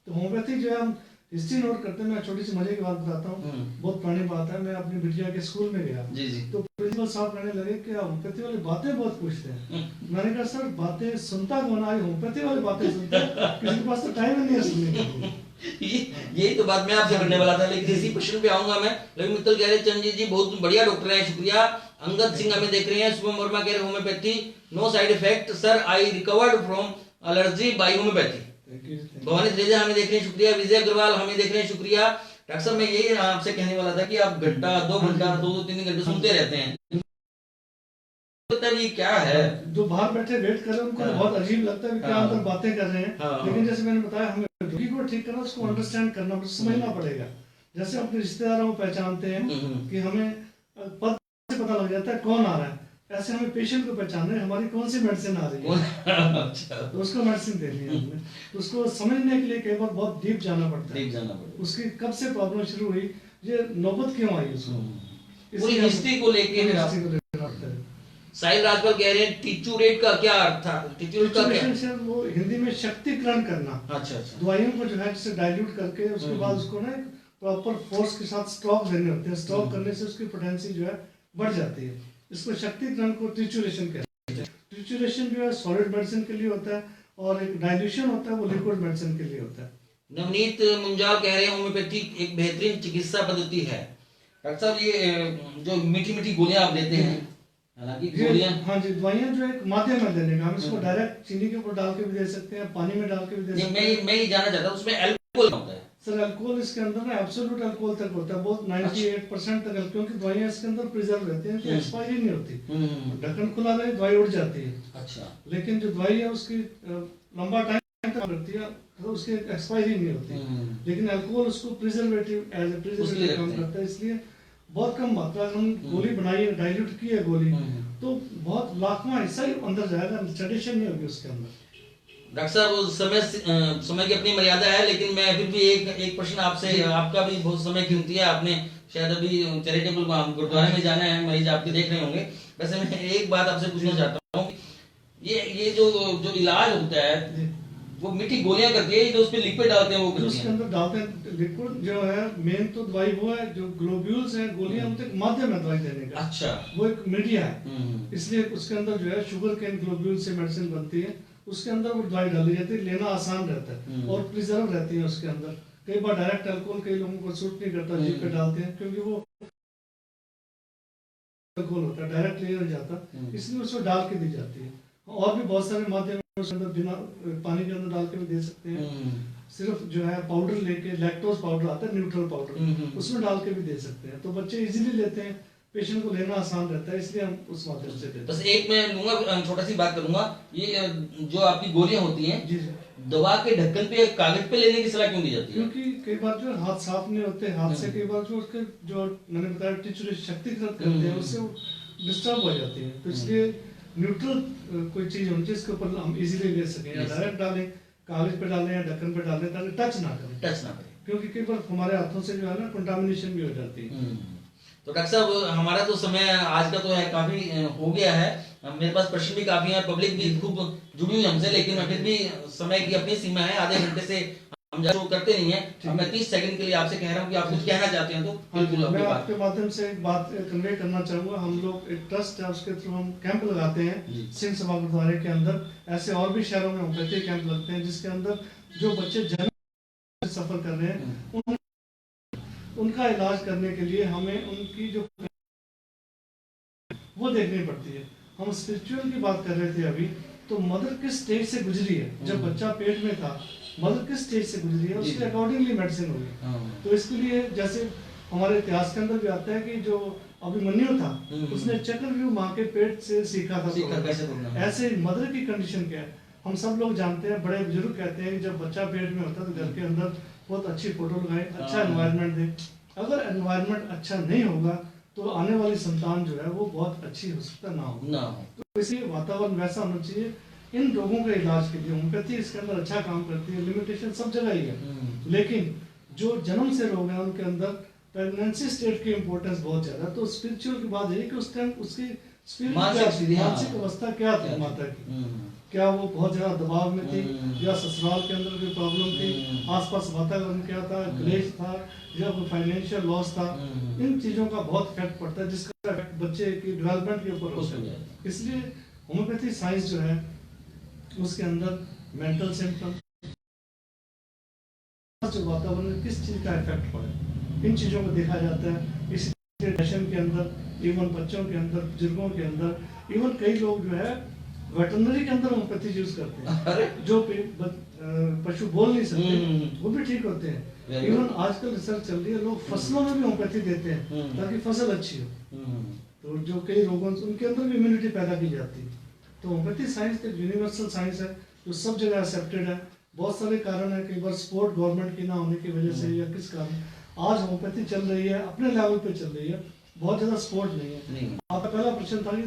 तो होम्योपैथी जो है, हम हिस्ट्री नोट करते हैं, मैं छोटी सी मजे की बात बताता हूँ, बहुत पुरानी बात है। मैं अपनी बिटिया के स्कूल में गया तो प्रिंसिपल साहब कहने लगे कि होम्योपैथी वाली बातें बहुत पूछते हैं। मैंने कहा सर बातें सुनता कौन है, होम्योपैथी वाली बातें सुनता है, किसी के पास तो टाइम नहीं है सुनने के। यही तो बात मैं आपसे करने वाला था, लेकिन इसी क्वेश्चन पे आऊंगा मैं। रवि मित्तल कह रहे हैं चंद्रजीत जी बहुत बढ़िया डॉक्टर है, शुक्रिया। अंगद सिंह हमें देख रहे हैं, शुभम वर्मा कह रहे homeopathy no side effect sir, I recovered from allergy by homeopathy. Bhavani Treja हमें देख रहे हैं, शुक्रिया। विजय अग्रवाल हमें देख रहे हैं, शुक्रिया। डॉक्टर साहब मैं यही आपसे कहने वाला था कि आप घंटा 2 घंटा 2-3 घंटे सुनते रहते हैं, ये क्या है? जो बाहर बैठे वेट कर रहे हैं उनको बहुत अजीब लगता है कि क्या अंदर बातें कर रहे हैं, लेकिन जैसे मैंने बताया हमें रोगी को ठीक करना, उसको अंडरस्टैंड करना, समझना पड़ेगा। जैसे अपने रिश्तेदारों को पहचानते हैं कि हमें पद से पता लग जाता है कौन आ रहा है, ऐसे हमें पेशेंट को पहचानना है हमारी कौन सी मेडिसिन आ रही है। अच्छा। तो उसको मेडिसिन देनी है हमने, तो उसको समझने के लिए कई बार बहुत डीप जाना पड़ता है, उसकी कब से प्रॉब्लम शुरू हुई, ये नौबत क्यों आई उसको, पूरी हिस्ट्री को लेके साहिल राजपाल कह रहे हैं टिचुरेट का क्या अर्थ था? टिचुरेट का क्या? वो हिंदी में शक्तिकरण करना। अच्छा अच्छा। दवाइयों को जो है जैसे डाइल्यूट करके उसके बाद उसको ना प्रॉपर फोर्स के साथ स्ट्रोक देने होते हैं, स्ट्रोक करने से उसकी पोटेंसी जो है बढ़ जाती है। इसको शक्तिकरण को ट्रिचुरेशन कहते हैं। ट्रिचुरेशन जो है सॉलिड मेडिसिन के लिए होता है और एक डाइल्यूशन होता है वो लिक्विड मेडिसिन के लिए होता है। नवनीत मुंजाल कह रहे हैं होम्योपैथी एक बेहतरीन चिकित्सा पद्धति है। डॉक्टर साहब ये जो मीठी मीठी गोलियां आप देते हैं, हालांकि गोलियां, हाँ जी, दवाइयां जो एक माध्यम है देने का, हम इसको डायरेक्ट चीनी के ऊपर डाल के भी दे सकते हैं, पानी में डाल के भी दे सकते हैं। मैं ये जानना चाहता हूँ उसमें अल्कोहल होता है? सर अल्कोहल इसके अंदर ना एब्सोल्यूट अल्कोहल तक होता है, बहुत 98% तक, क्योंकि दवाइयां इसके अंदर प्रिजर्व रहती हैं, एक्सपायरी नहीं होती। ढक्कन खुला रहे दवाई उड़ जाती है। अच्छा। लेकिन जो दवाई है उसकी लंबा टाइम तक रहती है तो उसकी एक्सपायरी नहीं होती। लेकिन अल्कोहल उसको प्रिजर्वेटिव एज ए प्रिजर्वेटिव काम करता है, इसलिए बहुत कम मात्रा हम गोली बनाई है, डाइल्यूट की है गोली, तो बहुत लाखवां हिस्सा ही अंदर जाएगा, ट्रेडिशन नहीं होगी उसके अंदर। डॉक्टर साहब समय की अपनी मर्यादा है, लेकिन मैं फिर भी एक प्रश्न आपसे, आपका भी बहुत समय कीमती है, आपने शायद अभी चैरिटेबल गुरुद्वारे में जाना है, मरीज आपके देख रहे होंगे। वैसे मैं एक बात आपसे पूछना चाहता हूँ, ये जो इलाज होता है वो मीठी गोलियां करती है, जो उसपे लिक्विड डालते हैं वो उसके अंदर डालते हैं लिक्विड जो है, मेन तो दवाई वो है, जो ग्लोब्यूल्स है गोलियां उनके माध्यम है दवाई देने का। अच्छा। वो एक मीडिया है, इसलिए उसके अंदर जो है शुगर केन ग्लोब्यूल से मेडिसिन बनती है, उसके अंदर वो दवाई डाली जाती है, लेना आसान रहता है और प्रिजर्व रहती है उसके अंदर। कई बार डायरेक्ट अल्कोहल कई लोगों को सूट नहीं करता, जीभ पे डालते हैं क्योंकि वो अल्कोहल होता है, डायरेक्ट लिया नहीं जाता, इसलिए उसको डाल के दी जाती है। और भी बहुत सारे माध्यम उसके अंदर बिना पानी के अंदर डाल के भी दे सकते हैं, सिर्फ जो है पाउडर लेके, लैक्टोज पाउडर आता है, न्यूट्रल पाउडर, उसमें डाल के भी दे सकते हैं, तो बच्चे इजीली लेते हैं, पेशेंट को लेना आसान रहता है, इसलिए हम उस माध्यम से देते हैं। बस एक मैं लूंगा, छोटा सी बात करूंगा, ये जो आपकी गोलियां होती हैं जी दवा के ढक्कन पे कागज पे लेने की सलाह क्यों दी जाती है? क्योंकि कई बार जो हाथ साफ नहीं होते, हाथ से कई बार जो उसके जो मैंने बताया टिचुरेशन शक्तिकृत करते हैं, उससे डिस्टर्ब हो जाती है, तो इसलिए न्यूट्रल कोई चीज होनी चाहिए इसके ऊपर हम इजीली ले सकें, या डायरेक्ट डालें, कागज पे डालें या ढक्कन पे डालें, ताकि टच ना करें, क्योंकि कई बार हमारे हाथों से जो है ना कंटामिनेशन भी हो जाती है। तो डॉक्टर साहब हमारा तो समय आज का तो है काफी हो गया है, मेरे पास प्रश्न भी काफी है, पब्लिक भी खूब जुड़ी हुई हमसे, लेकिन फिर भी समय की अपनी सीमा है, आधे घंटे से हम शो करते नहीं है। अब मैं 30 सेकंड के लिए आपसे कह रहा हूँ कि आप कुछ कहना चाहते हैं तो बिल्कुल मैं आपके माध्यम से एक बात कन्वे करना चाहूंगा। हम लोग एक ट्रस्ट है, उसके थ्रू हम कैंप लगाते हैं सिंह सभा गुरुद्वारे के अंदर, ऐसे और भी शहरों में होम्योपैथी कैंप लगते हैं, जिसके अंदर जो बच्चे जन्म सफर कर रहे हैं उनका इलाज करने के लिए हमें उनकी जो वो देखनी पड़ती है। हम स्पिरिचुअल की बात कर रहे थे अभी, तो मदर किस स्टेज से गुजरी है, जब बच्चा पेट में था मदर किस स्टेज से गुजरी है, उसके अकॉर्डिंगली मेडिसिन होगी। तो इसके लिए जैसे हमारे इतिहास के अंदर भी आता है कि जो अभिमन्यु था उसने चक्रव्यूह माँ के पेट से सीखा था, ऐसे मदर की कंडीशन क्या है हम सब लोग जानते हैं। बड़े बुजुर्ग कहते हैं कि जब बच्चा पेट में होता है तो घर के अंदर बहुत अच्छी फोटो लगाए, अच्छा एनवायरनमेंट दे। अगर एनवायरनमेंट अच्छा नहीं होगा तो आने वाली संतान जो है वो बहुत अच्छी हो सकता ना हो। तो इसलिए वातावरण वैसा होना चाहिए। इन रोगों के इलाज के लिए होम्योपैथी इसके अंदर अच्छा काम करती है, लिमिटेशन सब जगह ही है, लेकिन जो जन्म से रोग है उनके अंदर प्रेगनेंसी स्टेट की इंपॉर्टेंस बहुत ज्यादा है। तो स्पिरिचुअल की बात है कि उस टाइम उसकी मानसिक अवस्था क्या थी माता की, क्या वो बहुत ज्यादा दबाव में थी या ससुराल के अंदर कोई प्रॉब्लम थी, आसपास वातावरण क्या था, क्लेश था या कोई फाइनेंशियल लॉस था, इन चीजों का बहुत इफेक्ट पड़ता है, जिसका इफेक्ट बच्चे की डेवलपमेंट के ऊपर होता है। इसलिए होम्योपैथी साइंस जो है उसके अंदर मेंटल सिम्टम, जो वातावरण में किस चीज का इफेक्ट पड़े, इन चीजों को देखा जाता है। इसी डिप्रेशन के अंदर, इवन बच्चों के अंदर, बुजुर्गों के अंदर, इवन कई लोग जो है वेटरनरी के अंदर होम्योपैथी यूज करते हैं, जो पशु बोल नहीं सकते वो भी ठीक होते हैं। इवन आजकल रिसर्च चल रही है, लोग फसलों में भी होम्योपैथी देते हैं ताकि फसल अच्छी हो, तो जो कई रोगों उनके अंदर भी इम्यूनिटी पैदा की जाती है। तो होम्योपैथी साइंस एक यूनिवर्सल साइंस है जो सब जगह एक्सेप्टेड है। बहुत सारे कारण है, कई बार सपोर्ट गवर्नमेंट की ना होने की वजह से या किस कारण आज होम्योपैथी चल रही है, अपने लेवल पे चल रही है, बहुत ज्यादा सपोर्ट नहीं है। आपका पहला प्रश्न था कि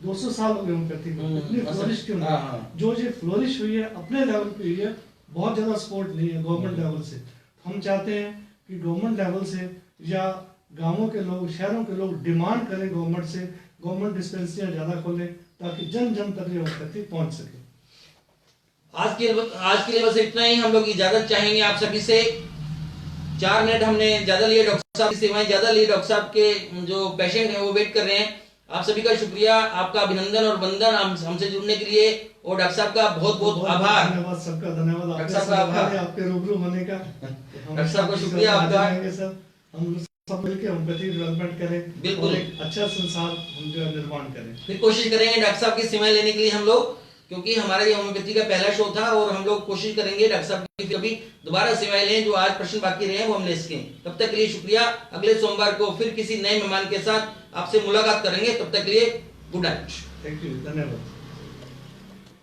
200 साल हो गए होम्योपैथी को, इतनी फ्लोरिश क्यों नहीं? जो ये फ्लोरिश हुई है अपने लेवल पे हुई है, बहुत ज्यादा सपोर्ट नहीं है गवर्नमेंट लेवल से। हम चाहते हैं कि गवर्नमेंट लेवल से या गांवों के लोग, शहरों के लोग डिमांड करें गवर्नमेंट से, गवर्नमेंट डिस्पेंसरियां ज़्यादा खोलें ताकि जन जन तक ये होम्योपैथी पहुंच सके। आज के लिए बस इतना ही। हम लोग इजाजत चाहेंगे आप सभी से। 4 मिनट हमने ज्यादा लिए, डॉक्टर साहब की सेवाएं ज्यादा ली, डॉक्टर साहब के जो पेशेंट हैं वो वेट कर रहे हैं। आप सभी का शुक्रिया, आपका अभिनंदन और वंदन हमसे जुड़ने के लिए, और डॉक्टर साहब का बहुत बहुत आभार। धन्यवाद, सबका धन्यवाद, डॉक्टर साहब का आभार, आपके रूबरू होने का। डॉक्टर साहब को शुक्रिया आपका। हम सब मिलकर होम्योपैथी डेवलपमेंट करें, बिल्कुल एक अच्छा संसार हम जो निर्माण करें। फिर कोशिश करेंगे डॉक्टर साहब की सेवाएं लेने के लिए हम लोग, क्योंकि हमारा ये होम्योपैथी का पहला शो था, और हम लोग कोशिश करेंगे डॉक्टर साहब की कभी दोबारा सेवाएं लें, जो आज प्रश्न बाकी रहे हैं वो हम ले सकें। तब तक के लिए शुक्रिया। अगले सोमवार को फिर किसी नए मेहमान के साथ आपसे मुलाकात करेंगे। तब तक के लिए गुड नाइट। थैंक यू, धन्यवाद।